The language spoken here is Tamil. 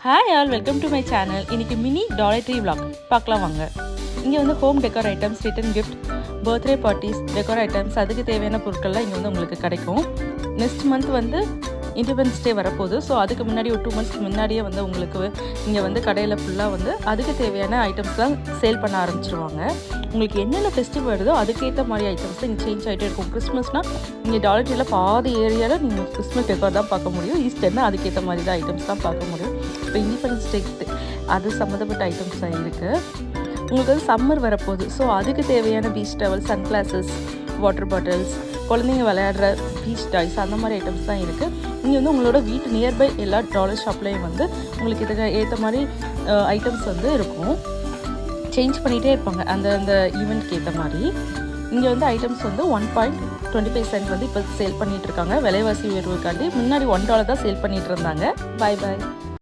Hi all, welcome to my channel. இன்றைக்கி மினி டாலட்ரி vlog பார்க்கலாம் வாங்க. இங்கே வந்து home decor items, return gift, birthday parties, decor items, அதுக்கு தேவையான பொருட்கள்லாம் இங்கே வந்து உங்களுக்கு கிடைக்கும். நெக்ஸ்ட் மந்த் வந்து இண்டிபெண்டன்ஸ் டே வரப்போகுது. ஸோ அதுக்கு முன்னாடி ஒரு 2 months முன்னாடியே வந்து உங்களுக்கு இங்கே வந்து கடையில் ஃபுல்லாக வந்து அதுக்கு தேவையான ஐட்டம்ஸ்லாம் சேல் பண்ண ஆரம்பிச்சிருவாங்க. உங்களுக்கு என்னென்ன ஃபெஸ்டிவல் வருதோ அதுக்கேற்ற மாதிரி ஐட்டம்ஸ் இங்கே சேஞ்ச் ஆகிட்டே இருக்கும். கிறிஸ்மஸ்னால் இங்கே டாலர்ட்டியில் பாதி ஏரியாவில் நீங்கள் கிறிஸ்மஸ் டெக்கர் தான் பார்க்க முடியும். ஈஸ்டர்னால் அதுக்கேற்ற மாதிரி தான் ஐட்டம்ஸ் தான் பார்க்க முடியும். இப்போ இண்டிபெண்டன்ஸ் டே அது சம்மந்தப்பட்ட ஐட்டம்ஸ் தான் இருக்குது. உங்களுக்கு வந்து சம்மர் வரப்போகுது. ஸோ அதுக்கு தேவையான beach towel, sun glasses, water bottles, குழந்தைங்க விளையாடுற பீச் டாய்ஸ், அந்த மாதிரி ஐட்டம்ஸ் தான் இருக்குது. இங்கே வந்து உங்களோட வீட்டு நியர்பை எல்லா டாலர் ஷாப்லேயும் வந்து உங்களுக்கு இதுக்கு ஏற்ற மாதிரி ஐட்டம்ஸ் வந்து இருக்கும். சேஞ்ச் பண்ணிகிட்டே இருப்பாங்க அந்த அந்த ஈவெண்ட்க்கு ஏற்ற மாதிரி. இங்கே வந்து ஐட்டம்ஸ் வந்து 1.25 cent வந்து இப்போ சேல் பண்ணிகிட்ருக்காங்க. விலைவாசி உயர்வுக்காண்டி முன்னாடி $1 தான் சேல் பண்ணிகிட்டு இருந்தாங்க. பாய்.